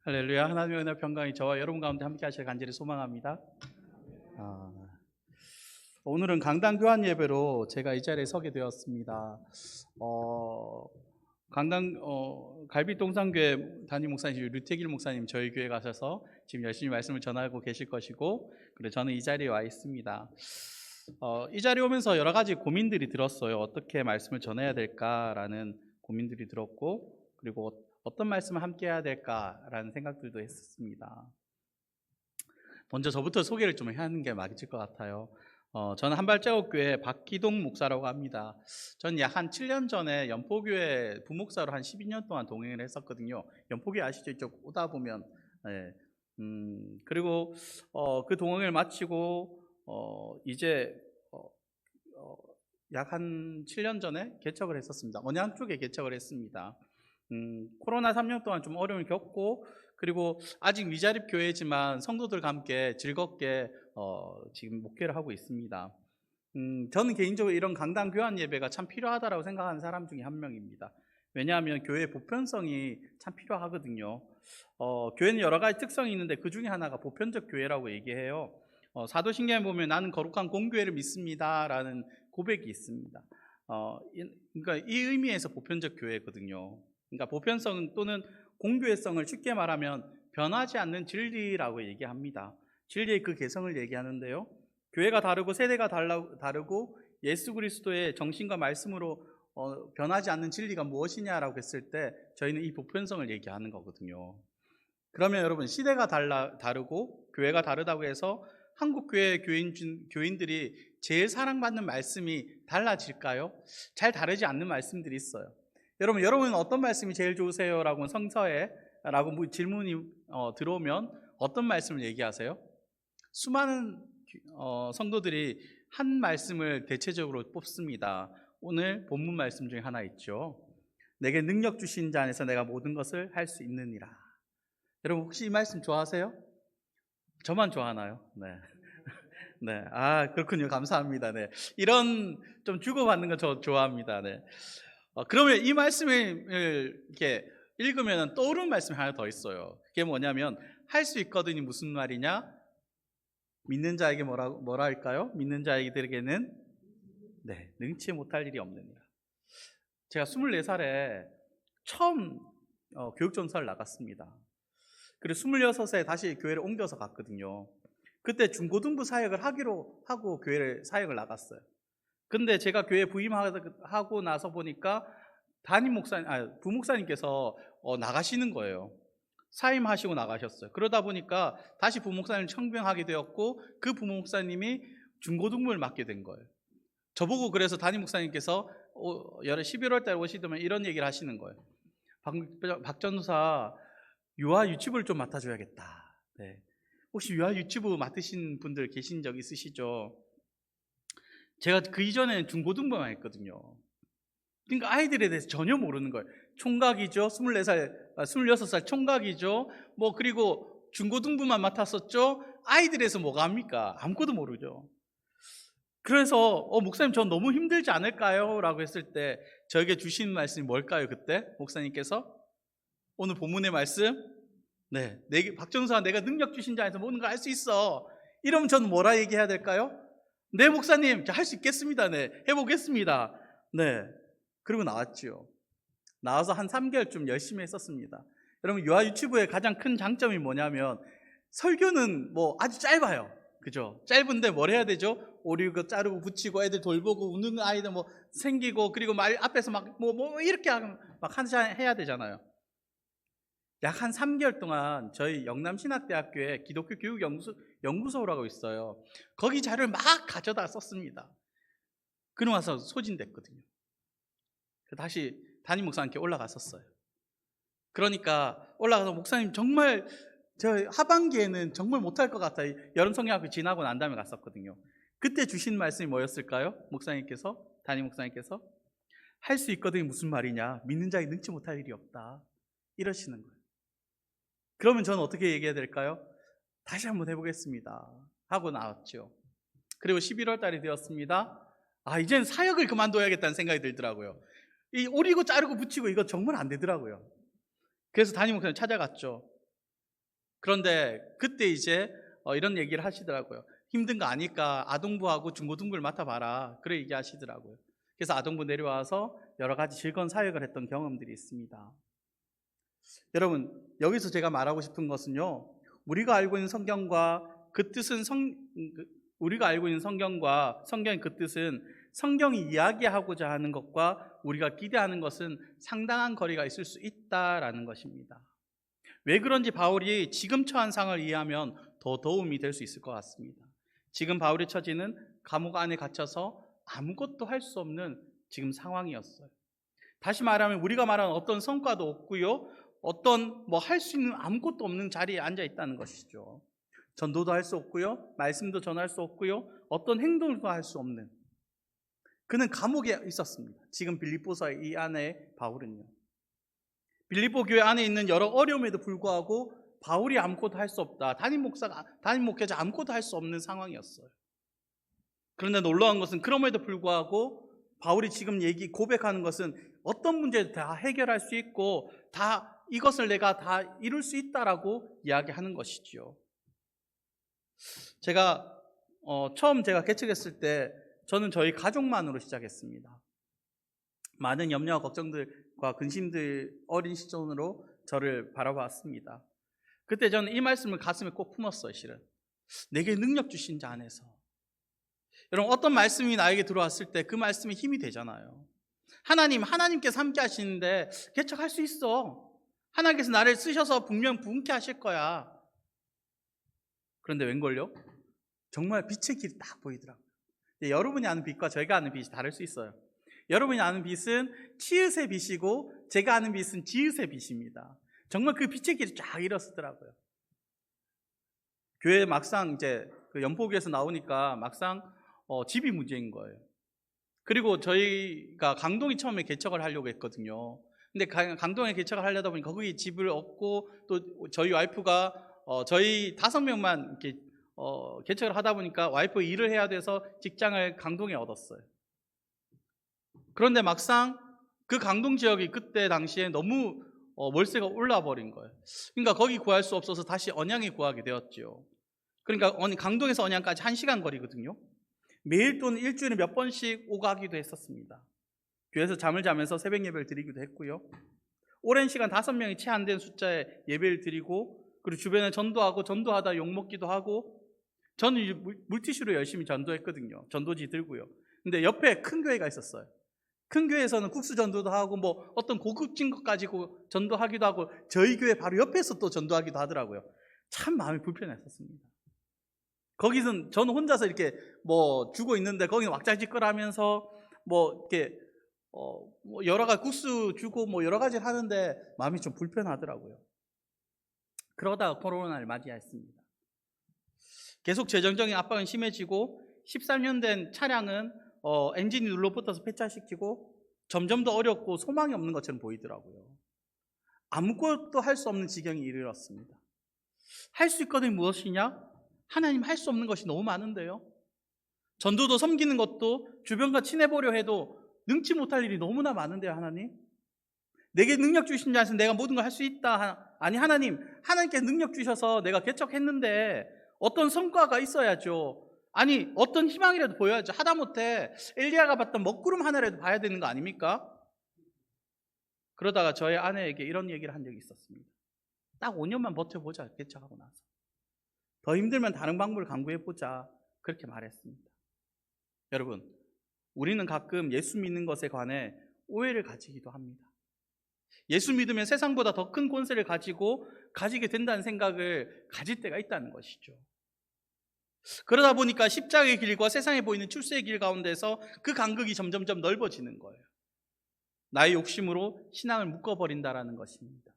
할렐루야. 하나님의 은혜 평강이 저와 여러분 가운데 함께 하실 간절히 소망합니다. 오늘은 강당 교환 예배로 제가 이 자리에 서게 되었습니다. 갈비동산교회 담임 목사님 류태길 목사님 저희 교회 가셔서 지금 열심히 말씀을 전하고 계실 것이고, 그리고 저는 이 자리에 와 있습니다. 이 자리에 오면서 여러 가지 고민들이 들었어요. 어떻게 말씀을 전해야 될까라는 고민들이 들었고, 그리고 어떤 말씀을 함께 해야 될까라는 생각들도 했었습니다. 먼저 저부터 소개를 좀 하는 게 맞을 것 같아요. 저는 한발자국교회 박기동 목사라고 합니다. 저는 약 한 7년 전에 연포교회 부목사로 한 12년 동안 동행을 했었거든요. 연포교회 아시죠? 이쪽 오다 보면. 네. 그리고 그 동행을 마치고 이제 약 한 7년 전에 개척을 했었습니다. 언양 쪽에 개척을 했습니다. 코로나 3년 동안 좀 어려움을 겪고, 그리고 아직 미자립 교회지만 성도들과 함께 즐겁게 지금 목회를 하고 있습니다. 저는 개인적으로 이런 강당 교환 예배가 참 필요하다고 생각하는 사람 중에 한 명입니다. 왜냐하면 교회의 보편성이 참 필요하거든요. 교회는 여러 가지 특성이 있는데 그 중에 하나가 보편적 교회라고 얘기해요. 사도신경에 보면 나는 거룩한 공교회를 믿습니다 라는 고백이 있습니다. 그러니까 이 의미에서 보편적 교회거든요. 그러니까 보편성 또는 공교회성을 쉽게 말하면 변하지 않는 진리라고 얘기합니다. 진리의 그 개성을 얘기하는데요, 교회가 다르고 세대가 다르고 예수 그리스도의 정신과 말씀으로 변하지 않는 진리가 무엇이냐라고 했을 때 저희는 이 보편성을 얘기하는 거거든요. 그러면 여러분, 시대가 다르고 교회가 다르다고 해서 한국 교회 교인들이 제일 사랑받는 말씀이 달라질까요? 잘 다르지 않는 말씀들이 있어요. 여러분은 어떤 말씀이 제일 좋으세요? 라고 성서에 질문이 들어오면 어떤 말씀을 얘기하세요? 수많은 성도들이 한 말씀을 대체적으로 뽑습니다. 오늘 본문 말씀 중에 하나 있죠. 내게 능력 주신 자 안에서 내가 모든 것을 할 수 있느니라. 여러분 혹시 이 말씀 좋아하세요? 저만 좋아하나요? 네. 네. 그렇군요. 감사합니다. 네. 이런 좀 주고받는 거 저 좋아합니다. 네. 그러면 이 말씀을 이렇게 읽으면 떠오르는 말씀이 하나 더 있어요. 그게 뭐냐면, 할 수 있거든이 무슨 말이냐? 믿는 자에게 뭐라 할까요? 믿는 자에게는 능치 못할 일이 없느니라. 제가 24살에 처음 교육전사를 나갔습니다. 그리고 26세 다시 교회를 옮겨서 갔거든요. 그때 중고등부 사역을 하기로 하고 교회를 사역을 나갔어요. 근데 제가 교회 부임하고 나서 보니까 부목사님께서 나가시는 거예요. 사임하시고 나가셨어요. 그러다 보니까 다시 부목사님을 청빙하게 되었고, 그 부목사님이 중고등부를 맡게 된 거예요. 저보고 그래서 담임 목사님께서 11월 달에 오시더면 이런 얘기를 하시는 거예요. 박 전도사, 유아 유치부를 좀 맡아줘야겠다. 네. 혹시 유아 유치부 맡으신 분들 계신 적 있으시죠? 제가 그 이전에는 중고등부만 했거든요. 그러니까 아이들에 대해서 전혀 모르는 거예요. 총각이죠. 26살 총각이죠. 그리고 중고등부만 맡았었죠. 아이들에서 뭐가 합니까? 아무것도 모르죠. 그래서 목사님 전 너무 힘들지 않을까요? 라고 했을 때 저에게 주신 말씀이 뭘까요? 그때 목사님께서 오늘 본문의 말씀, 박전수아 내가 능력 주신 자에서 모든 걸 할 수 있어. 이러면 저는 뭐라 얘기해야 될까요? 네 목사님, 할 수 있겠습니다. 네, 해보겠습니다. 네. 그리고 나왔죠. 나와서 한 3개월쯤 열심히 했었습니다. 여러분, 유아 유치부의 가장 큰 장점이 뭐냐면, 설교는 아주 짧아요. 그죠? 짧은데 뭘 해야 되죠? 오리고 자르고 붙이고 애들 돌보고 우는 아이들 생기고, 그리고 말 앞에서 이렇게 해야 되잖아요. 약 한 3개월 동안 저희 영남신학대학교에 기독교 교육연구소라고 있어요. 거기 자료를 막 가져다 썼습니다. 그러고 와서 소진됐거든요. 다시 담임 목사님께 올라갔었어요. 그러니까 올라가서 목사님 정말 저 하반기에는 정말 못할 것 같아요. 여름 성경학교 지나고 난 다음에 갔었거든요. 그때 주신 말씀이 뭐였을까요? 담임 목사님께서 할 수 있거든이 무슨 말이냐? 믿는 자에게 능치 못할 일이 없다. 이러시는 거예요. 그러면 저는 어떻게 얘기해야 될까요? 다시 한번 해보겠습니다 하고 나왔죠. 그리고 11월 달이 되었습니다. 이제는 사역을 그만둬야겠다는 생각이 들더라고요. 이 오리고 자르고 붙이고 이거 정말 안 되더라고요. 그래서 담임 목사님 찾아갔죠. 그런데 그때 이제 이런 얘기를 하시더라고요. 힘든 거 아니까 아동부하고 중고등부를 맡아봐라. 그래 얘기하시더라고요. 그래서 아동부 내려와서 여러 가지 즐거운 사역을 했던 경험들이 있습니다. 여러분, 여기서 제가 말하고 싶은 것은요, 우리가 알고 있는 성경과 그 뜻은 우리가 알고 있는 성경과 성경의 그 뜻은 성경이 이야기하고자 하는 것과 우리가 기대하는 것은 상당한 거리가 있을 수 있다라는 것입니다. 왜 그런지 바울이 지금 처한 상황을 이해하면 더 도움이 될 수 있을 것 같습니다. 지금 바울의 처지는 감옥 안에 갇혀서 아무것도 할 수 없는 지금 상황이었어요. 다시 말하면 우리가 말하는 어떤 성과도 없고요, 어떤 할 수 있는 아무것도 없는 자리에 앉아 있다는 것이죠. 전도도 할 수 없고요, 말씀도 전할 수 없고요, 어떤 행동도 할 수 없는, 그는 감옥에 있었습니다. 지금 빌립보서의 이 안에 바울은요, 빌립보 교회 안에 있는 여러 어려움에도 불구하고 바울이 아무것도 할 수 없다, 담임 목회자 아무것도 할 수 없는 상황이었어요. 그런데 놀라운 것은 그럼에도 불구하고 바울이 지금 고백하는 것은 어떤 문제도 다 해결할 수 있고 다 이것을 내가 다 이룰 수 있다라고 이야기하는 것이죠. 제가 처음 개척했을 때 저는 저희 가족만으로 시작했습니다. 많은 염려와 걱정들과 근심들 어린 시선으로 저를 바라봤습니다. 그때 저는 이 말씀을 가슴에 꼭 품었어요. 실은 내게 능력 주신 자 안에서. 여러분, 어떤 말씀이 나에게 들어왔을 때 그 말씀이 힘이 되잖아요. 하나님께서 함께 하시는데 개척할 수 있어. 하나님께서 나를 쓰셔서 분명 부흥케 하실 거야. 그런데 웬걸요? 정말 빛의 길이 딱 보이더라고요. 여러분이 아는 빛과 저희가 아는 빛이 다를 수 있어요. 여러분이 아는 빛은 치읓의 빛이고 제가 아는 빛은 지읒의 빛입니다. 정말 그 빛의 길이 쫙 일어서더라고요. 교회 막상 이제 그 연포교에서 나오니까 막상 집이 문제인 거예요. 그리고 저희가 강동이 처음에 개척을 하려고 했거든요. 근데 강동에 개척을 하려다 보니까 거기 집을 얻고 또 저희 와이프가 저희 5명만 이렇게 개척을 하다 보니까 와이프 일을 해야 돼서 직장을 강동에 얻었어요. 그런데 막상 그 강동 지역이 그때 당시에 너무 월세가 올라 버린 거예요. 그러니까 거기 구할 수 없어서 다시 언양에 구하게 되었죠. 그러니까 강동에서 언양까지 1시간 거리거든요. 매일 또는 일주일에 몇 번씩 오가기도 했었습니다. 교회에서 잠을 자면서 새벽 예배를 드리기도 했고요. 오랜 시간 5명이 채 안 된 숫자의 예배를 드리고, 그리고 주변에 전도하다 욕먹기도 하고, 저는 물티슈로 열심히 전도했거든요. 전도지 들고요. 근데 옆에 큰 교회가 있었어요. 큰 교회에서는 국수 전도도 하고 어떤 고급진 것 가지고 전도하기도 하고 저희 교회 바로 옆에서 또 전도하기도 하더라고요. 참 마음이 불편했었습니다. 거기서는 저는 혼자서 이렇게 주고 있는데 거기는 왁자지껄하면서 이렇게 여러 가지 국수 주고 여러 가지를 하는데 마음이 좀 불편하더라고요. 그러다가 코로나를 맞이했습니다. 계속 재정적인 압박은 심해지고 13년 된 차량은 엔진이 눌러붙어서 폐차시키고 점점 더 어렵고 소망이 없는 것처럼 보이더라고요. 아무것도 할 수 없는 지경에 이르렀습니다. 할 수 있거든 무엇이냐? 하나님 할 수 없는 것이 너무 많은데요. 전도도 섬기는 것도 주변과 친해보려 해도 능치 못할 일이 너무나 많은데요. 하나님, 내게 능력 주신 자에서 내가 모든 걸 할 수 있다. 아니, 하나님께 능력 주셔서 내가 개척했는데 어떤 성과가 있어야죠. 아니, 어떤 희망이라도 보여야죠. 하다못해 엘리야가 봤던 먹구름 하나라도 봐야 되는 거 아닙니까? 그러다가 저의 아내에게 이런 얘기를 한 적이 있었습니다. 딱 5년만 버텨보자, 개척하고 나서. 더 힘들면 다른 방법을 강구해보자, 그렇게 말했습니다. 여러분, 우리는 가끔 예수 믿는 것에 관해 오해를 가지기도 합니다. 예수 믿으면 세상보다 더 큰 권세를 가지게 된다는 생각을 가질 때가 있다는 것이죠. 그러다 보니까 십자가의 길과 세상에 보이는 출세의 길 가운데서 그 간극이 점점점 넓어지는 거예요. 나의 욕심으로 신앙을 묶어버린다라는 것입니다.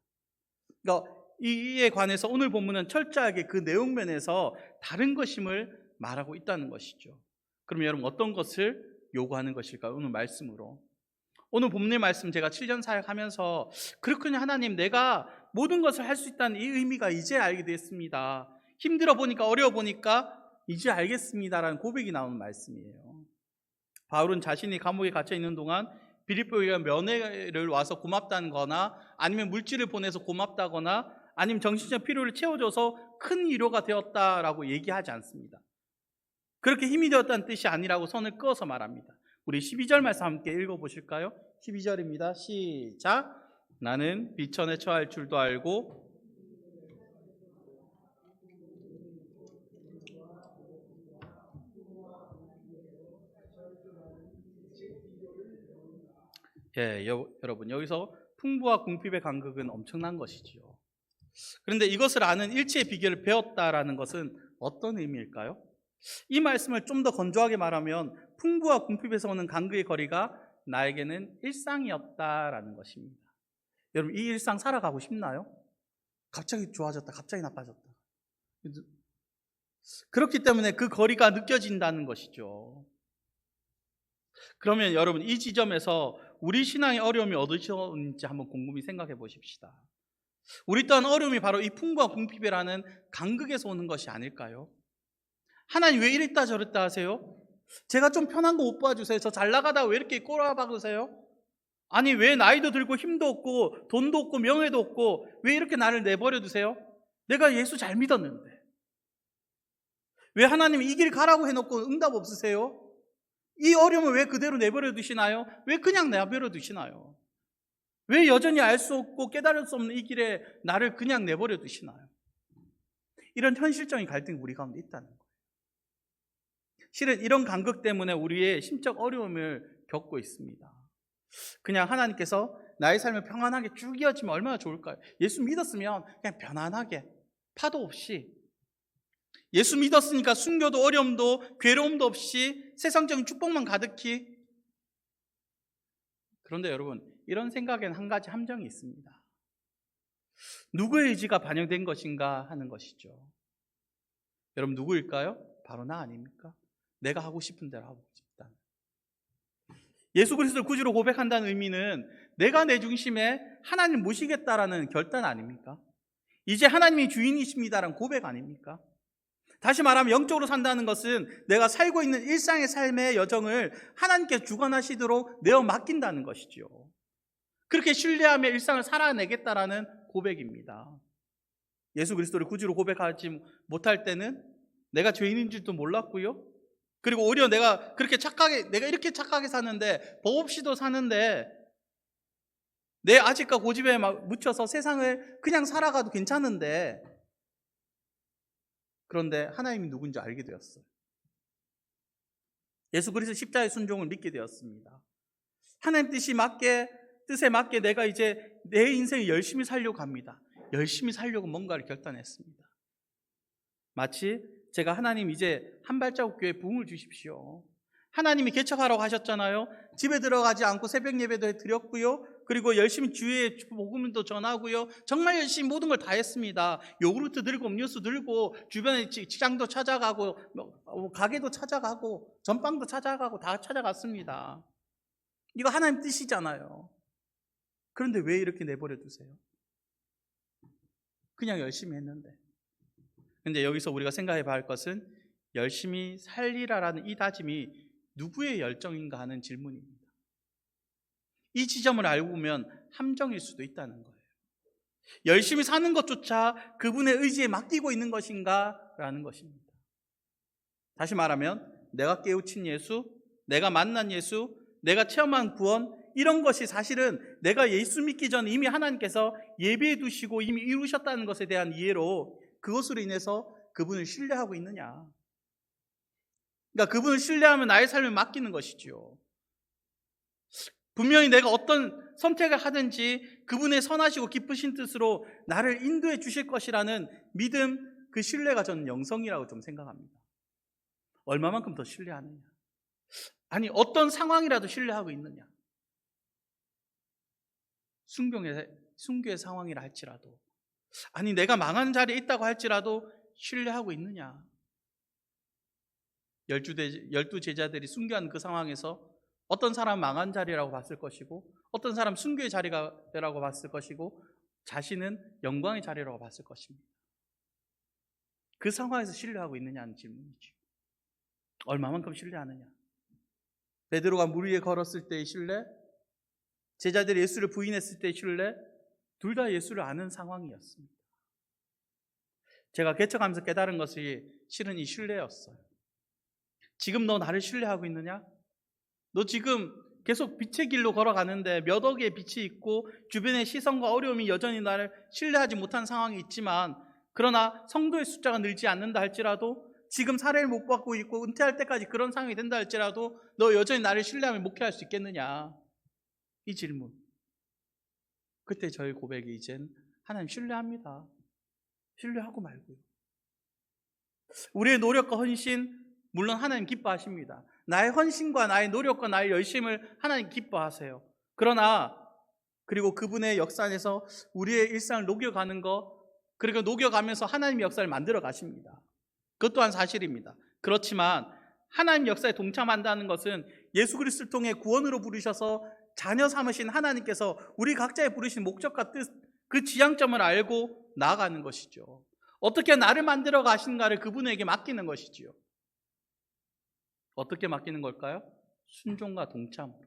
그러니까 이에 관해서 오늘 본문은 철저하게 그 내용면에서 다른 것임을 말하고 있다는 것이죠. 그럼 여러분, 어떤 것을 요구하는 것일까요? 오늘 말씀으로. 오늘 본문의 말씀 제가 7년 사역하면서 그렇군요, 하나님, 내가 모든 것을 할 수 있다는 이 의미가 이제 알게 됐습니다. 힘들어 보니까, 어려워 보니까 이제 알겠습니다라는 고백이 나오는 말씀이에요. 바울은 자신이 감옥에 갇혀 있는 동안 빌립보에 면회를 와서 고맙다는 거나 아니면 물질을 보내서 고맙다거나 아니면 정신적 필요를 채워줘서 큰 위로가 되었다라고 얘기하지 않습니다. 그렇게 힘이 되었다는 뜻이 아니라고 선을 그어서 말합니다. 우리 12절 말씀 함께 읽어보실까요? 12절입니다. 시작. 나는 비천에 처할 줄도 알고 여러분 여기서 풍부와 궁핍의 간극은 엄청난 것이지요. 그런데 이것을 아는 일체의 비결을 배웠다라는 것은 어떤 의미일까요? 이 말씀을 좀 더 건조하게 말하면 풍부와 궁핍에서 오는 간극의 거리가 나에게는 일상이었다라는 것입니다. 여러분 이 일상 살아가고 싶나요? 갑자기 좋아졌다, 갑자기 나빠졌다. 그렇기 때문에 그 거리가 느껴진다는 것이죠. 그러면 여러분 이 지점에서 우리 신앙의 어려움이 어디서인지 한번 곰곰이 생각해 보십시다. 우리 또한 어려움이 바로 이 풍부와 궁핍이라는 간극에서 오는 것이 아닐까요? 하나님 왜 이랬다 저랬다 하세요? 제가 좀 편한 거 못 봐주세요. 저 잘 나가다 왜 이렇게 꼬라박으세요? 아니 왜 나이도 들고 힘도 없고 돈도 없고 명예도 없고 왜 이렇게 나를 내버려 두세요? 내가 예수 잘 믿었는데 왜 하나님이 이 길 가라고 해놓고 응답 없으세요? 이 어려움을 왜 그대로 내버려 두시나요? 왜 그냥 내버려 두시나요? 왜 여전히 알 수 없고 깨달을 수 없는 이 길에 나를 그냥 내버려 두시나요? 이런 현실적인 갈등이 우리 가운데 있다는 거예요. 실은 이런 간극 때문에 우리의 심적 어려움을 겪고 있습니다. 그냥 하나님께서 나의 삶을 평안하게 쭉 이어지면 얼마나 좋을까요? 예수 믿었으면 그냥 편안하게 파도 없이, 예수 믿었으니까 순교도 어려움도 괴로움도 없이 세상적인 축복만 가득히. 그런데 여러분 이런 생각에는 한 가지 함정이 있습니다. 누구의 의지가 반영된 것인가 하는 것이죠. 여러분 누구일까요? 바로 나 아닙니까? 내가 하고 싶은 대로 하고 싶다. 예수 그리스도를 구주로 고백한다는 의미는 내가 내 중심에 하나님 모시겠다라는 결단 아닙니까? 이제 하나님이 주인이십니다라는 고백 아닙니까? 다시 말하면 영적으로 산다는 것은 내가 살고 있는 일상의 삶의 여정을 하나님께 주관하시도록 내어 맡긴다는 것이죠. 그렇게 신뢰하며 일상을 살아내겠다라는 고백입니다. 예수 그리스도를 구주로 고백하지 못할 때는 내가 죄인인 줄도 몰랐고요. 그리고 오히려 내가 이렇게 착하게 사는데, 법 없이도 사는데, 내 아직과 고집에 막 묻혀서 세상을 그냥 살아가도 괜찮은데, 그런데 하나님이 누군지 알게 되었어요. 예수 그리스도 십자가의 순종을 믿게 되었습니다. 하나님 뜻에 맞게 내가 이제 내 인생을 열심히 살려고 합니다. 열심히 살려고 뭔가를 결단했습니다. 마치 제가 하나님 이제 한 발자국 교회 부흥을 주십시오. 하나님이 개척하라고 하셨잖아요. 집에 들어가지 않고 새벽 예배도 드렸고요. 그리고 열심히 주의 복음도 전하고요. 정말 열심히 모든 걸 다 했습니다. 요구르트 들고 음료수 들고 주변에 직장도 찾아가고 가게도 찾아가고 전방도 찾아가고 다 찾아갔습니다. 이거 하나님 뜻이잖아요. 그런데 왜 이렇게 내버려 두세요? 그냥 열심히 했는데. 근데 여기서 우리가 생각해 봐야 할 것은 열심히 살리라라는 이 다짐이 누구의 열정인가 하는 질문입니다. 이 지점을 알고 보면 함정일 수도 있다는 거예요. 열심히 사는 것조차 그분의 의지에 맡기고 있는 것인가 라는 것입니다. 다시 말하면 내가 깨우친 예수, 내가 만난 예수, 내가 체험한 구원, 이런 것이 사실은 내가 예수 믿기 전에 이미 하나님께서 예비해 두시고 이미 이루셨다는 것에 대한 이해로 그것으로 인해서 그분을 신뢰하고 있느냐. 그러니까 그분을 신뢰하면 나의 삶을 맡기는 것이죠. 분명히 내가 어떤 선택을 하든지 그분의 선하시고 기쁘신 뜻으로 나를 인도해 주실 것이라는 믿음, 그 신뢰가 저는 영성이라고 좀 생각합니다. 얼마만큼 더 신뢰하느냐. 아니 어떤 상황이라도 신뢰하고 있느냐. 순교의 상황이라 할지라도, 아니 내가 망한 자리에 있다고 할지라도 신뢰하고 있느냐. 12 제자들이 순교한 그 상황에서 어떤 사람 망한 자리라고 봤을 것이고 어떤 사람 순교의 자리라고 봤을 것이고 자신은 영광의 자리라고 봤을 것입니다. 그 상황에서 신뢰하고 있느냐는 질문이죠. 얼마만큼 신뢰하느냐. 베드로가 물 위에 걸었을 때의 신뢰, 제자들이 예수를 부인했을 때의 신뢰, 둘 다 예수를 아는 상황이었습니다. 제가 개척하면서 깨달은 것이 실은 이 신뢰였어요. 지금 너 나를 신뢰하고 있느냐? 너 지금 계속 빛의 길로 걸어가는데 몇 억의 빛이 있고 주변의 시선과 어려움이 여전히 나를 신뢰하지 못한 상황이 있지만, 그러나 성도의 숫자가 늘지 않는다 할지라도, 지금 사례를 못 받고 있고 은퇴할 때까지 그런 상황이 된다 할지라도 너 여전히 나를 신뢰하며 목회할 수 있겠느냐? 이 질문. 그때 저의 고백이 이젠 하나님 신뢰합니다. 신뢰하고 말고요. 우리의 노력과 헌신, 물론 하나님 기뻐하십니다. 나의 헌신과 나의 노력과 나의 열심을 하나님 기뻐하세요. 그러나 그리고 그분의 역사 안에서 우리의 일상을 녹여가는 것, 그리고 녹여가면서 하나님의 역사를 만들어 가십니다. 그것 또한 사실입니다. 그렇지만 하나님 역사에 동참한다는 것은 예수 그리스도를 통해 구원으로 부르셔서 자녀 삼으신 하나님께서 우리 각자의 부르신 목적과 뜻, 그 지향점을 알고 나아가는 것이죠. 어떻게 나를 만들어 가신가를 그분에게 맡기는 것이지요. 어떻게 맡기는 걸까요? 순종과 동참으로.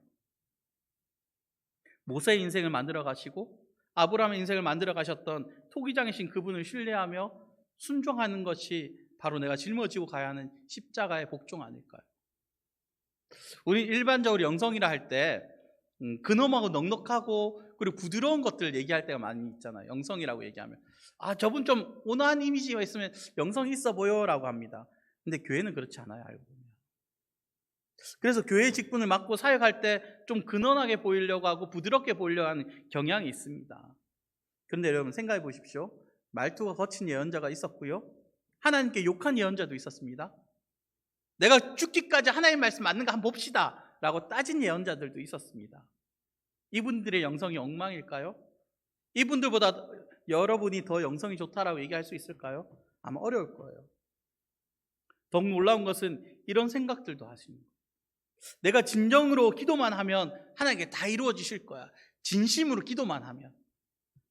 모세의 인생을 만들어 가시고 아브라함의 인생을 만들어 가셨던 토기장이신 그분을 신뢰하며 순종하는 것이 바로 내가 짊어지고 가야 하는 십자가의 복종 아닐까요? 우리 일반적으로 영성이라 할 때 근엄하고 넉넉하고 그리고 부드러운 것들을 얘기할 때가 많이 있잖아요. 영성이라고 얘기하면 저분 좀 온화한 이미지가 있으면 영성이 있어 보여라고 합니다. 근데 교회는 그렇지 않아요. 알고 보면. 그래서 교회 직분을 맡고 사역할 때 좀 근엄하게 보이려고 하고 부드럽게 보이려고 하는 경향이 있습니다. 그런데 여러분 생각해 보십시오. 말투가 거친 예언자가 있었고요, 하나님께 욕한 예언자도 있었습니다. 내가 죽기까지 하나님 말씀 맞는가 한번 봅시다 라고 따진 예언자들도 있었습니다. 이분들의 영성이 엉망일까요? 이분들보다 여러분이 더 영성이 좋다라고 얘기할 수 있을까요? 아마 어려울 거예요. 더욱 놀라운 것은 이런 생각들도 하십니다. 내가 진정으로 기도만 하면 하나님께 다 이루어지실 거야. 진심으로 기도만 하면.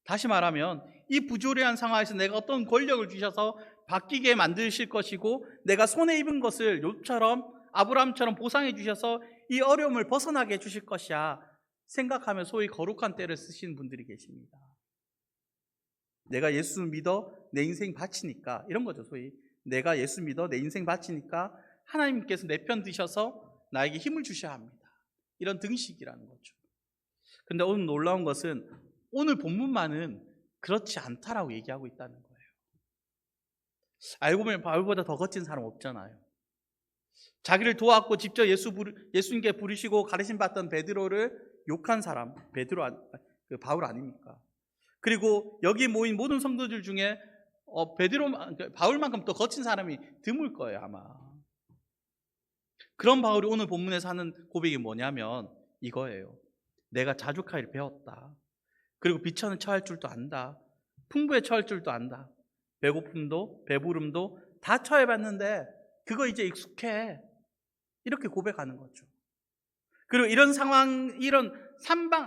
다시 말하면 이 부조리한 상황에서 내가 어떤 권력을 주셔서 바뀌게 만드실 것이고, 내가 손에 입은 것을 욥처럼 아브라함처럼 보상해 주셔서 이 어려움을 벗어나게 해주실 것이야 생각하며 소위 거룩한 때를 쓰시는 분들이 계십니다. 내가 예수 믿어 내 인생 바치니까, 이런 거죠. 소위 내가 예수 믿어 내 인생 바치니까 하나님께서 내 편 드셔서 나에게 힘을 주셔야 합니다. 이런 등식이라는 거죠. 그런데 오늘 놀라운 것은 오늘 본문만은 그렇지 않다라고 얘기하고 있다는 거예요. 알고 보면 바울보다 더 거친 사람 없잖아요. 자기를 도왔고 직접 예수님께 부르시고 가르침 받던 베드로를 욕한 사람, 바울 아닙니까? 그리고 여기 모인 모든 성도들 중에 바울만큼 더 거친 사람이 드물 거예요, 아마. 그런 바울이 오늘 본문에서 하는 고백이 뭐냐면 이거예요. 내가 자족하기를 배웠다. 그리고 비천을 처할 줄도 안다. 풍부에 처할 줄도 안다. 배고픔도 배부름도 다 처해봤는데 그거 이제 익숙해. 이렇게 고백하는 거죠. 그리고 이런 상황, 이런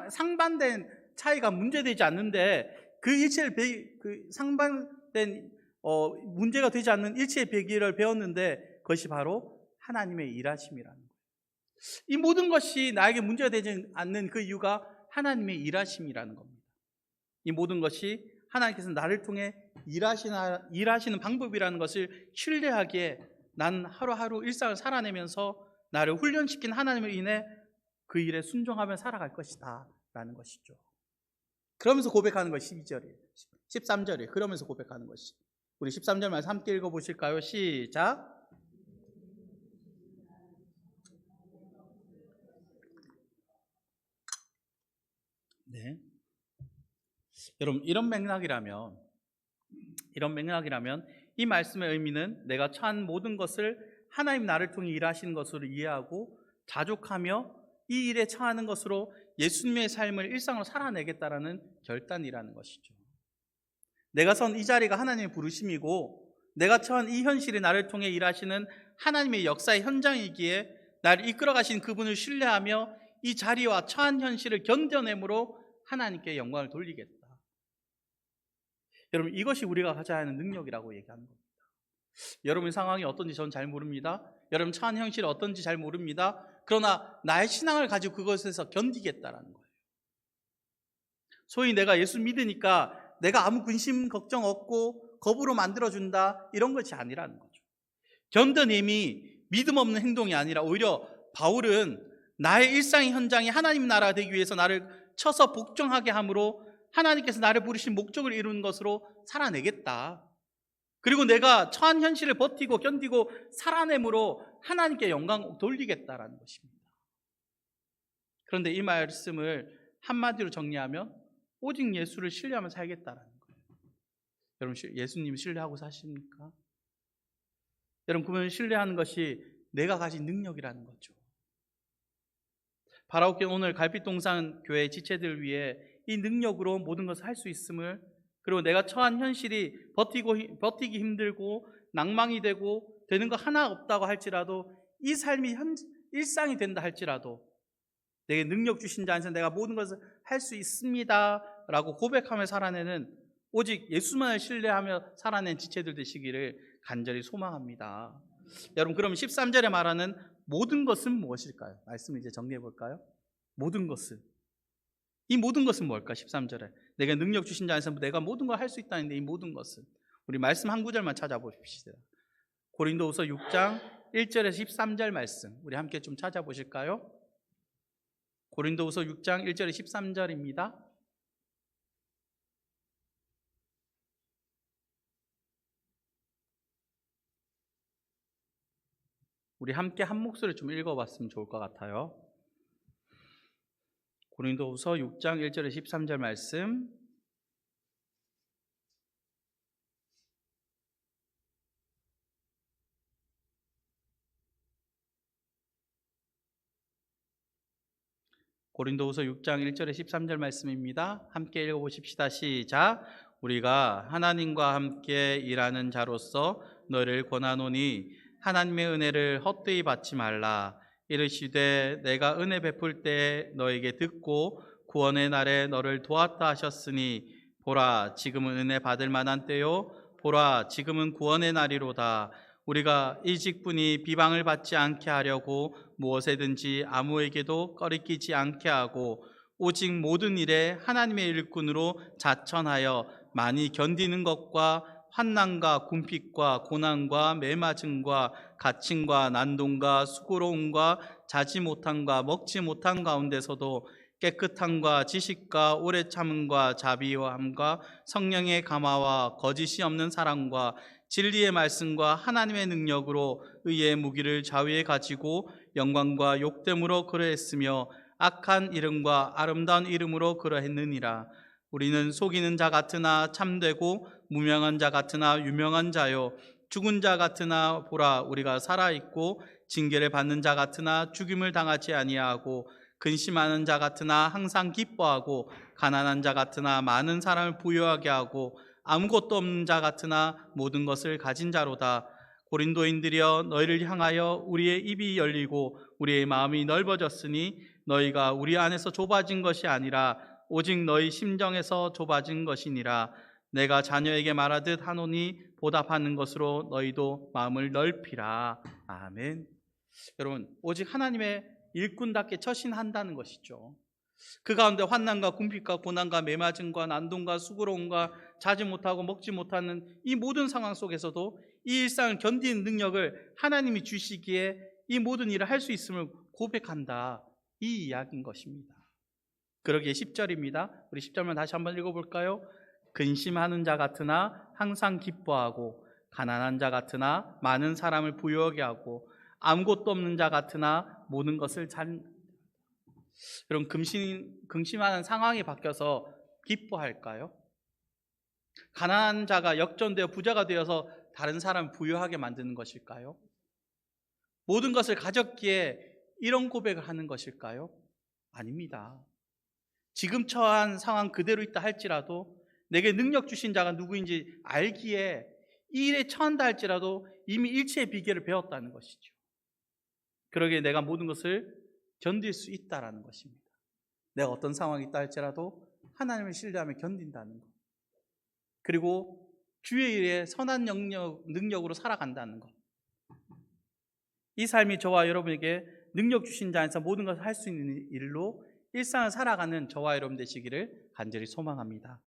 상반된 차이가 문제되지 않는데 그 일체를 상반된 문제가 되지 않는 일체의 배기를 배웠는데 그것이 바로 하나님의 일하심이라는 거예요. 이 모든 것이 나에게 문제가 되지 않는 그 이유가 하나님의 일하심이라는 겁니다. 이 모든 것이 하나님께서 나를 통해 일하시는 방법이라는 것을 신뢰하기에 난 하루하루 일상을 살아내면서 나를 훈련시킨 하나님을 인해 그 일에 순종하며 살아갈 것이다 라는 것이죠. 그러면서 고백하는 것이 12절이에요. 13절이에요. 그러면서 고백하는 것이. 우리 13절 말씀 함께 읽어보실까요? 시작. 네. 여러분, 이런 맥락이라면 이 말씀의 의미는 내가 처한 모든 것을 하나님 나를 통해 일하시는 것으로 이해하고 자족하며 이 일에 처하는 것으로 예수님의 삶을 일상으로 살아내겠다라는 결단이라는 것이죠. 내가 선 이 자리가 하나님의 부르심이고 내가 처한 이 현실이 나를 통해 일하시는 하나님의 역사의 현장이기에 나를 이끌어 가신 그분을 신뢰하며 이 자리와 처한 현실을 견뎌내므로 하나님께 영광을 돌리겠다. 여러분, 이것이 우리가 가져야 하는 능력이라고 얘기하는 겁니다. 여러분의 상황이 어떤지 저는 잘 모릅니다. 여러분 처한 현실이 어떤지 잘 모릅니다. 그러나 나의 신앙을 가지고 그것에서 견디겠다라는 거예요. 소위 내가 예수 믿으니까 내가 아무 근심 걱정 없고 겁으로 만들어준다 이런 것이 아니라는 거죠. 견뎌냄이 믿음 없는 행동이 아니라 오히려 바울은 나의 일상의 현장이 하나님 나라가 되기 위해서 나를 쳐서 복종하게 함으로 하나님께서 나를 부르신 목적을 이루는 것으로 살아내겠다. 그리고 내가 처한 현실을 버티고 견디고 살아냄으로 하나님께 영광 돌리겠다라는 것입니다. 그런데 이 말씀을 한마디로 정리하면 오직 예수를 신뢰하며 살겠다라는 거예요. 여러분 예수님 신뢰하고 사십니까? 여러분 그분 신뢰하는 것이 내가 가진 능력이라는 거죠. 바라옵게 오늘 갈빛동산 교회 지체들을 위해 이 능력으로 모든 것을 할 수 있음을, 그리고 내가 처한 현실이 버티기 힘들고 낭망이 되고 되는 거 하나 없다고 할지라도 이 삶이 일상이 된다 할지라도 내게 능력 주신 자 안에서 내가 모든 것을 할 수 있습니다 라고 고백하며 살아내는, 오직 예수만을 신뢰하며 살아낸 지체들 되시기를 간절히 소망합니다. 여러분 그럼 13절에 말하는 모든 것은 무엇일까요? 말씀을 이제 정리해 볼까요? 모든 것은, 이 모든 것은 뭘까? 13절에 내가 능력 주신 자 안에서 내가 모든 걸 할 수 있다는데 이 모든 것은, 우리 말씀 한 구절만 찾아보십시다. 고린도후서 6장 1절에서 13절 말씀 우리 함께 좀 찾아보실까요? 고린도후서 6장 1절에 13절입니다. 우리 함께 한 목소리 좀 읽어봤으면 좋을 것 같아요. 고린도후서 6장 1절에 13절 말씀, 고린도후서 6장 1절에 13절 말씀입니다. 함께 읽어보십시다. 시작. 우리가 하나님과 함께 일하는 자로서 너를 권하노니 하나님의 은혜를 헛되이 받지 말라. 이르시되 내가 은혜 베풀 때 너에게 듣고 구원의 날에 너를 도왔다 하셨으니 보라 지금은 은혜 받을 만한 때요 보라 지금은 구원의 날이로다. 우리가 이 직분이 비방을 받지 않게 하려고 무엇에든지 아무에게도 꺼리끼지 않게 하고 오직 모든 일에 하나님의 일꾼으로 자천하여 많이 견디는 것과 환난과 궁핍과 고난과 매맞음과 갇힘과 난동과 수고로움과 자지 못함과 먹지 못한 가운데서도 깨끗함과 지식과 오래 참음과 자비함과 성령의 감화와 거짓이 없는 사랑과 진리의 말씀과 하나님의 능력으로 의의 무기를 자위에 가지고 영광과 욕됨으로 그러했으며 악한 이름과 아름다운 이름으로 그러했느니라. 우리는 속이는 자 같으나 참되고 무명한 자 같으나 유명한 자요 죽은 자 같으나 보라 우리가 살아있고 징계를 받는 자 같으나 죽임을 당하지 아니하고 근심하는 자 같으나 항상 기뻐하고 가난한 자 같으나 많은 사람을 부유하게 하고 아무것도 없는 자 같으나 모든 것을 가진 자로다. 고린도인들이여 너희를 향하여 우리의 입이 열리고 우리의 마음이 넓어졌으니 너희가 우리 안에서 좁아진 것이 아니라 오직 너희 심정에서 좁아진 것이니라. 내가 자녀에게 말하듯 하노니 보답하는 것으로 너희도 마음을 넓히라. 아멘. 여러분 오직 하나님의 일꾼답게 처신한다는 것이죠. 그 가운데 환난과 궁핍과 고난과 매맞음과 난동과 수고로움과 자지 못하고 먹지 못하는 이 모든 상황 속에서도 이 일상을 견디는 능력을 하나님이 주시기에 이 모든 일을 할 수 있음을 고백한다, 이 이야기인 것입니다. 그러기에 10절입니다. 우리 10절만 다시 한번 읽어볼까요? 근심하는 자 같으나 항상 기뻐하고 가난한 자 같으나 많은 사람을 부유하게 하고 아무것도 없는 자 같으나 모든 것을 여러분 근심하는 상황이 바뀌어서 기뻐할까요? 가난한 자가 역전되어 부자가 되어서 다른 사람을 부유하게 만드는 것일까요? 모든 것을 가졌기에 이런 고백을 하는 것일까요? 아닙니다. 지금 처한 상황 그대로 있다 할지라도 내게 능력 주신 자가 누구인지 알기에 이 일에 처한다 할지라도 이미 일체의 비결을 배웠다는 것이죠. 그러기에 내가 모든 것을 견딜 수 있다는 것입니다. 내가 어떤 상황이 있다 할지라도 하나님을 신뢰하며 견딘다는 것, 그리고 주의 일에 선한 능력으로 살아간다는 것, 이 삶이 저와 여러분에게 능력 주신 자 안에서 모든 것을 할 수 있는 일로 일상을 살아가는 저와 여러분 되시기를 간절히 소망합니다.